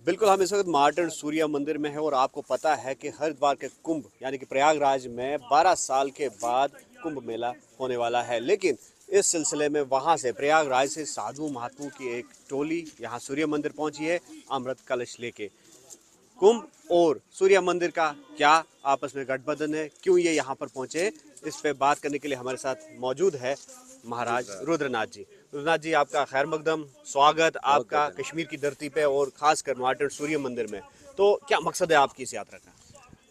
बिल्कुल, हम इस वक्त मार्टन सूर्य मंदिर में है और आपको पता है कि हरिद्वार के कुंभ यानी कि प्रयागराज में 12 साल के बाद कुंभ मेला होने वाला है। लेकिन इस सिलसिले में वहां से प्रयागराज से साधु महात्मों की एक टोली यहाँ सूर्य मंदिर पहुंची है अमृत कलश लेके। कुंभ और सूर्य मंदिर का क्या आपस में गठबंधन है, क्यों ये यहाँ पर पहुंचे, इस पे बात करने के लिए हमारे साथ मौजूद है महाराज रुद्रनाथ जी। रुद्रनाथ जी, आपका खैर मकदम स्वागत आपका कश्मीर की धरती पे और खासकर मार्टन सूर्य मंदिर में। तो क्या मकसद है आपकी इस यात्रा का?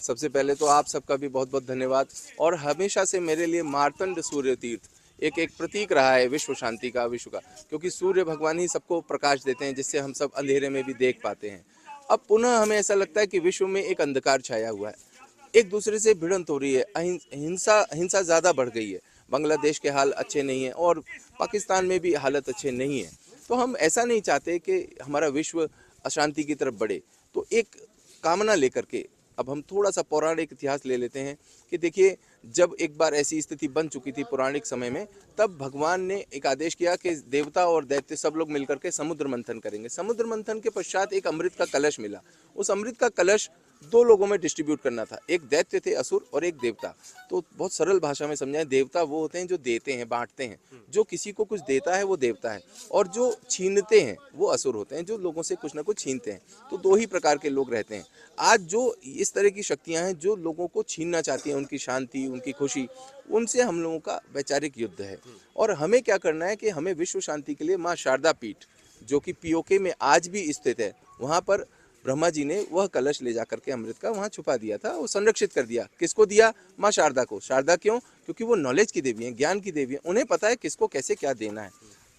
सबसे पहले तो आप सबका भी बहुत बहुत धन्यवाद। और हमेशा से मेरे लिए मार्तंड सूर्य तीर्थ एक प्रतीक रहा है विश्व शांति का, विश्व का, क्योंकि सूर्य भगवान ही सबको प्रकाश देते हैं जिससे हम सब अंधेरे में भी देख पाते हैं। अब पुनः हमें ऐसा लगता है कि विश्व में एक अंधकार छाया हुआ है, एक दूसरे से भिड़ंत हो रही है, हिंसा हिंसा ज़्यादा बढ़ गई है। बांग्लादेश के हाल अच्छे नहीं है और पाकिस्तान में भी हालत अच्छे नहीं है। तो हम ऐसा नहीं चाहते कि हमारा विश्व अशांति की तरफ बढ़े। तो एक कामना लेकर के अब हम थोड़ा सा पौराणिक इतिहास ले लेते हैं कि देखिए, जब एक बार ऐसी स्थिति बन चुकी थी पौराणिक समय में, तब भगवान ने एक आदेश किया कि देवता और दैत्य सब लोग मिलकर के समुद्र मंथन करेंगे। समुद्र मंथन के पश्चात एक अमृत का कलश मिला। उस अमृत का कलश दो लोगों में डिस्ट्रीब्यूट करना था, एक दैत्य थे असुर और एक देवता। तो बहुत सरल भाषा में समझाएं, देवता वो होते हैं जो देते हैं, बांटते हैं, जो किसी को कुछ देता है वो देवता है, और जो छीनते हैं वो असुर होते हैं, जो लोगों से कुछ ना कुछ छीनते हैं। तो दो ही प्रकार के लोग रहते हैं। आज जो इस तरह की शक्तियां हैं जो लोगों को छीनना चाहती हैं, उनकी शांति, उनकी खुशी, उनसे हम लोगों का वैचारिक युद्ध है। और हमें क्या करना है कि हमें विश्व शांति के लिए माँ शारदा पीठ, जो कि पीओके में आज भी स्थित है, वहाँ पर ब्रह्मा जी ने वह कलश ले जाकर के अमृत का वहाँ छुपा दिया था, वो संरक्षित कर दिया। किसको दिया? माँ शारदा को। शारदा क्यों? क्योंकि वो नॉलेज की देवी है, ज्ञान की देवी है, उन्हें पता है किसको कैसे क्या देना है।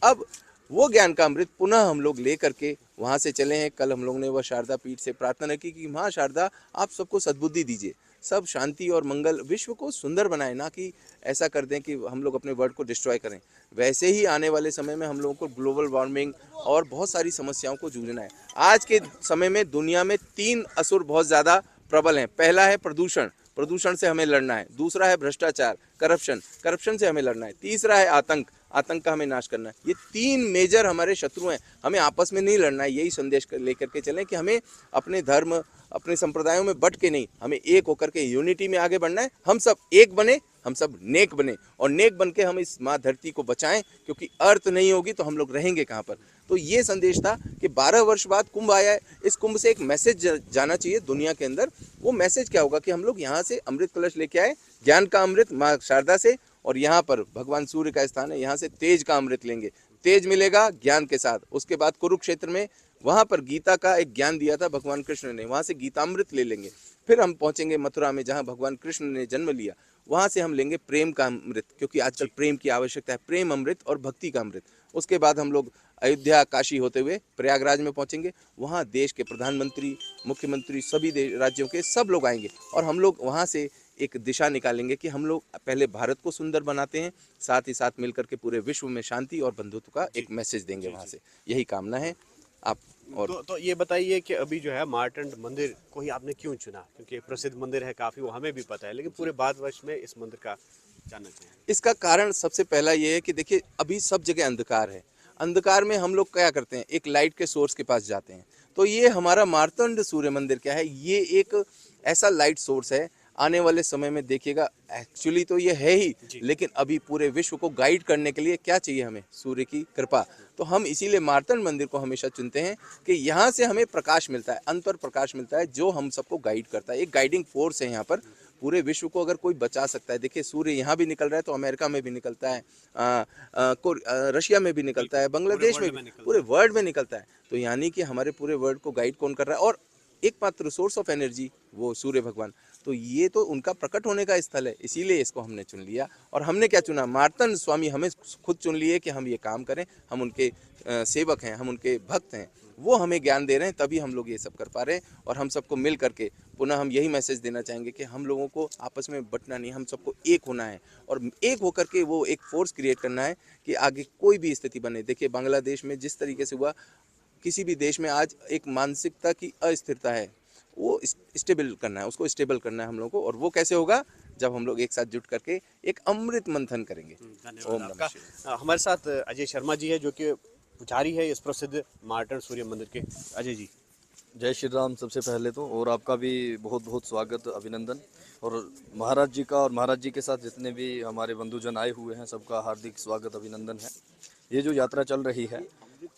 अब वो ज्ञान का अमृत पुनः हम लोग ले करके वहाँ से चले हैं। कल हम लोग ने वह शारदा पीठ से प्रार्थना की कि माँ शारदा, आप सबको सद्बुद्धि दीजिए, सब शांति और मंगल, विश्व को सुंदर बनाए, ना कि ऐसा कर दें कि हम लोग अपने वर्ल्ड को डिस्ट्रॉय करें। वैसे ही आने वाले समय में हम लोगों को ग्लोबल वार्मिंग और बहुत सारी समस्याओं को जूझना है। आज के समय में दुनिया में 3 असुर बहुत ज़्यादा प्रबल हैं। पहला है प्रदूषण, प्रदूषण से हमें लड़ना है। दूसरा है भ्रष्टाचार, करप्शन, करप्शन से हमें लड़ना है। तीसरा है आतंक, आतंक का हमें नाश करना है। ये 3 मेजर हमारे शत्रु हैं, हमें आपस में नहीं लड़ना है। यही संदेश लेकर के चलें कि हमें अपने धर्म, अपने संप्रदायों में बट के नहीं, हमें एक होकर के यूनिटी में आगे बढ़ना है। हम सब एक बने, हम सब नेक बने, और नेक बन के हम इस माँ धरती को बचाएं, क्योंकि अर्थ नहीं होगी तो हम लोग रहेंगे कहाँ पर। तो ये संदेश था कि 12 वर्ष बाद कुंभ आया है, इस कुंभ से एक मैसेज जाना चाहिए दुनिया के अंदर। वो मैसेज क्या होगा कि हम लोग यहाँ से अमृत कलश लेके आए, ज्ञान का अमृत माँ शारदा से, और यहाँ पर भगवान सूर्य का स्थान है, यहाँ से तेज का अमृत लेंगे। तेज मिलेगा ज्ञान के साथ। उसके बाद कुरुक्षेत्र में, वहाँ पर गीता का एक ज्ञान दिया था भगवान कृष्ण ने, वहाँ से गीतामृत ले लेंगे। फिर हम पहुँचेंगे मथुरा में, जहाँ भगवान कृष्ण ने जन्म लिया, वहाँ से हम लेंगे प्रेम का अमृत, क्योंकि आजकल प्रेम की आवश्यकता है, प्रेम अमृत और भक्ति का अमृत। उसके बाद हम लोग अयोध्या, काशी होते हुए प्रयागराज में पहुँचेंगे। वहाँ देश के प्रधानमंत्री, मुख्यमंत्री, सभी राज्यों के सब लोग आएंगे, और हम लोग वहाँ से एक दिशा निकालेंगे कि हम लोग पहले भारत को सुंदर बनाते हैं, साथ ही साथ मिलकर के पूरे विश्व में शांति और बंधुत्व का एक मैसेज देंगे वहाँ से। यही कामना है। आप और तो ये बताइए कि अभी जो है मार्टन मंदिर को ही आपने क्यों चुना? क्योंकि प्रसिद्ध मंदिर है काफ़ी, वो हमें भी पता है, लेकिन पूरे भारतवर्ष में इस मंदिर का जानना चाहिए। इसका कारण सबसे पहला ये है कि देखिए, अभी सब जगह अंधकार है। अंधकार में हम लोग क्या करते हैं? एक लाइट के सोर्स के पास जाते हैं। तो ये हमारा मार्तंड सूर्य मंदिर क्या है? ये एक ऐसा लाइट सोर्स है। आने वाले समय में देखिएगा, एक्चुअली तो ये है ही, लेकिन अभी पूरे विश्व को गाइड करने के लिए क्या चाहिए हमें? सूर्य की कृपा। तो हम इसीलिए मार्तंड मंदिर को हमेशा चुनते हैं कि यहाँ से हमें प्रकाश मिलता है, अंतर प्रकाश मिलता है, जो हम सबको गाइड करता है। एक गाइडिंग फोर्स है यहाँ पर। पूरे विश्व को अगर कोई बचा सकता है, देखिए सूर्य यहाँ भी निकल रहा है तो अमेरिका में भी निकलता है, रशिया में भी निकलता है, बांग्लादेश में भी, पूरे वर्ल्ड में निकलता है। तो यानी कि हमारे पूरे वर्ल्ड को गाइड कौन कर रहा है? और एकमात्र सोर्स ऑफ एनर्जी वो सूर्य भगवान। तो ये तो उनका प्रकट होने का स्थल है, इसीलिए इसको हमने चुन लिया। और हमने क्या चुना? मार्तंड स्वामी हमें खुद चुन लिए कि हम ये काम करें। हम उनके सेवक हैं, हम उनके भक्त हैं, वो हमें ज्ञान दे रहे हैं, तभी हम लोग ये सब कर पा रहे हैं। और हम सबको मिल करके पुनः हम यही मैसेज देना चाहेंगे कि हम लोगों को आपस में बंटना नहीं, हम सबको एक होना है, और एक होकर के वो एक फोर्स क्रिएट करना है कि आगे कोई भी स्थिति बने। देखिए बांग्लादेश में जिस तरीके से हुआ, किसी भी देश में आज एक मानसिकता की अस्थिरता है, वो स्टेबल करना है, उसको स्टेबल करना है हम लोगों को। और वो कैसे होगा? जब हम लोग एक साथ जुट करके एक अमृत मंथन करेंगे। ओम नमः शिवाय। हमारे साथ अजय शर्मा जी है, जो कि पुजारी है इस प्रसिद्ध मार्टन सूर्य मंदिर के। अजय जी, जय श्री राम सबसे पहले तो, और आपका भी बहुत बहुत स्वागत, अभिनंदन। और महाराज जी का और महाराज जी के साथ जितने भी हमारे बंधुजन आए हुए हैं सबका हार्दिक स्वागत, अभिनंदन है। ये जो यात्रा चल रही है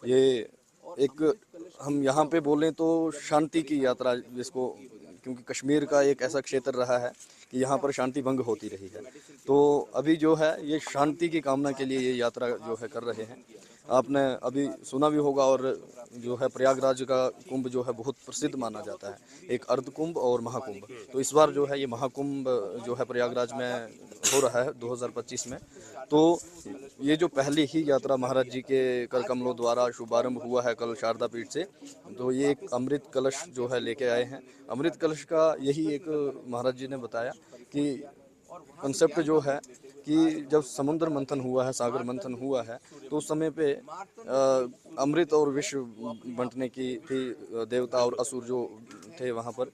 ये एक, हम यहाँ पे बोलें तो शांति की यात्रा जिसको, क्योंकि कश्मीर का एक ऐसा क्षेत्र रहा है कि यहाँ पर शांति भंग होती रही है, तो अभी जो है ये शांति की कामना के लिए ये यात्रा जो है कर रहे हैं। आपने अभी सुना भी होगा, और जो है प्रयागराज का कुंभ जो है बहुत प्रसिद्ध माना जाता है, एक अर्ध कुंभ और महाकुंभ। तो इस बार जो है ये महाकुंभ जो है प्रयागराज में हो रहा है 2025 में। तो ये जो पहली ही यात्रा महाराज जी के कर कमलों द्वारा शुभारंभ हुआ है कल शारदा पीठ से, तो ये एक अमृत कलश जो है लेके आए हैं। अमृत कलश का यही एक महाराज जी ने बताया कि कंसेप्ट जो है कि जब समुद्र मंथन हुआ है, सागर मंथन हुआ है, तो उस समय पे अमृत और विष बंटने की थी, देवता और असुर जो थे वहाँ पर।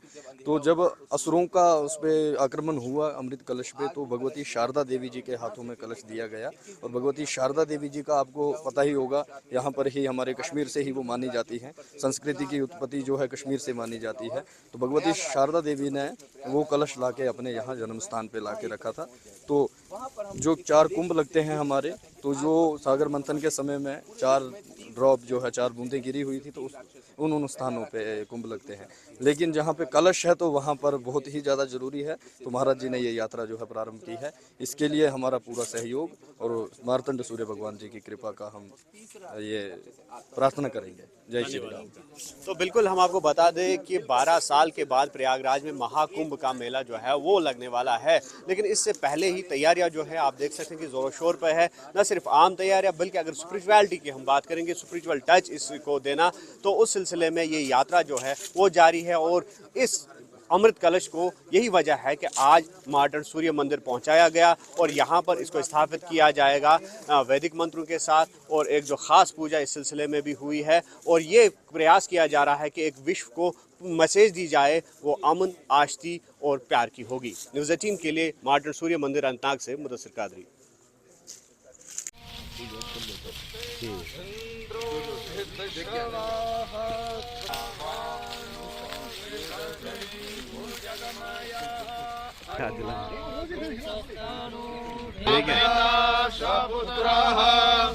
तो जब असुरों का उस पर आक्रमण हुआ अमृत कलश पे, तो भगवती शारदा देवी जी के हाथों में कलश दिया गया। और भगवती शारदा देवी जी का आपको पता ही होगा, यहाँ पर ही हमारे कश्मीर से ही वो मानी जाती हैं, संस्कृति की उत्पत्ति जो है कश्मीर से मानी जाती है। तो भगवती शारदा देवी ने वो कलश ला के अपने यहाँ जन्म स्थान पर ला के रखा था। तो जो 4 कुंभ लगते हैं हमारे, तो जो सागर मंथन के समय में 4 ड्रॉप जो है 4 बूंदें गिरी हुई थी, तो उन स्थानों पे कुंभ लगते हैं। लेकिन जहाँ पे कलश है तो वहाँ पर बहुत ही ज़्यादा ज़रूरी है। तो महाराज जी ने ये यात्रा जो है प्रारंभ की है, इसके लिए हमारा पूरा सहयोग और मार्तंड सूर्य भगवान जी की कृपा का हम ये प्रार्थना करेंगे। जय श्री राम। तो बिल्कुल हम आपको बता दें कि 12 साल के बाद प्रयागराज में महाकुंभ का मेला जो है वो लगने वाला है, लेकिन इससे पहले ही तैयारियां जो है आप देख सकते हैं कि जोरों शोर पर है। न सिर्फ आम तैयारियां, बल्कि अगर स्पिरिचुअलिटी की हम बात करेंगे, स्पिरिचुअल टच इसको देना, तो उस सिलसिले में ये यात्रा जो है वो जारी है। और इस अमृत कलश को यही वजह है कि आज मार्तंड सूर्य मंदिर पहुंचाया गया और यहाँ पर इसको स्थापित किया जाएगा वैदिक मंत्रों के साथ, और एक जो ख़ास पूजा इस सिलसिले में भी हुई है। और ये प्रयास किया जा रहा है कि एक विश्व को मैसेज दी जाए, वो अमन, आष्टी और प्यार की होगी। न्यूज़ 18 के लिए मार्तंड सूर्य मंदिर अनंतनाग से मुदस्सिर कादरी।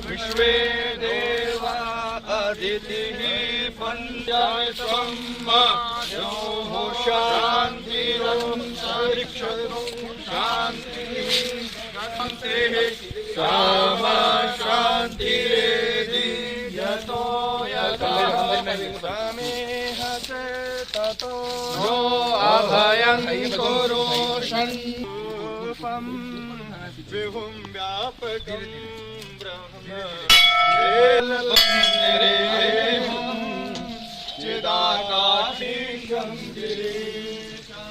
विश्वे देवा अदितिः शान्तिरन्तरिक्षं शान्तिः सामा शान्तिरेधि यतो यथा समेहसे ततो नो अभयं कुरु विभुं व्यापकं ब्रह्म चिदाकाशीशं गिरीशं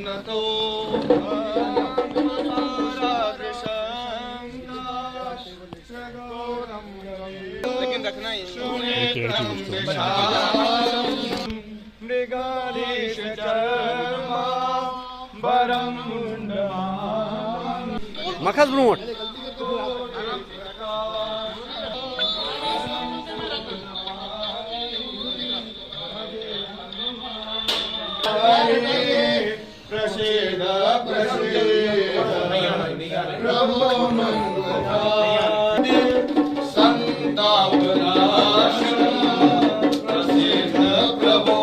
नतो लेकिन रखना है मृगाधीश मखस ब्रोट प्रसीद प्रभु संतापनाश प्रसीद प्रभु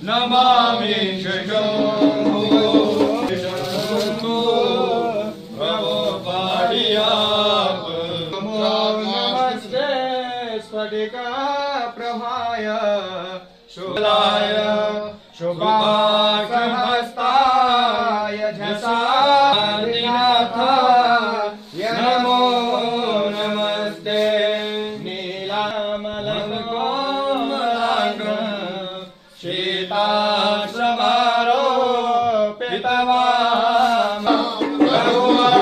नमामि नमस्ते स्फटिका प्रभाय शुभलाय शुभाशहस्ताय झसादिनाथाय नमो नमस्ते नीलामलकोमलांगं शीताश्रमारोपितवाम भगवान्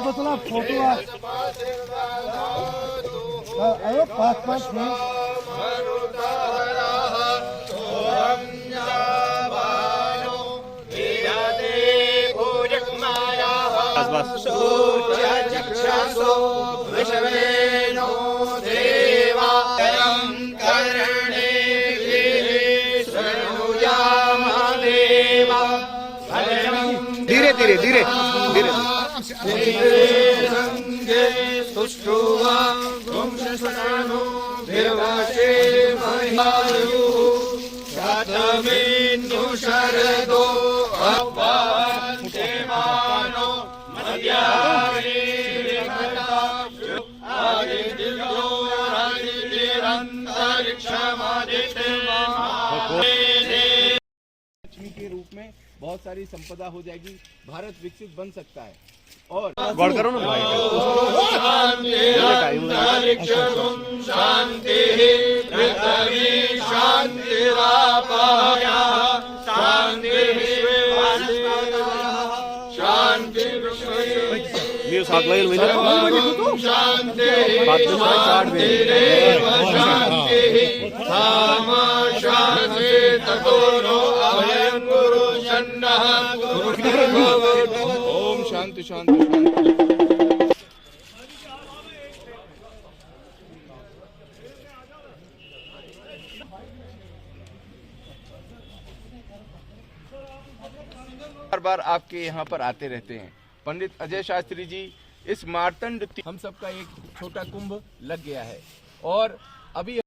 बतला फोटो अरे पास पास में धीरे धीरे धीरे धीरे लक्ष्मी के रूप में बहुत सारी संपदा हो जाएगी, भारत विकसित बन सकता है। और गौर करो ना भाई। ओम शांति शांति शांति। बार बार आपके यहाँ पर आते रहते हैं। पंडित अजय शास्त्री जी, इस मार्तंड हम सबका एक छोटा कुंभ लग गया है और अभी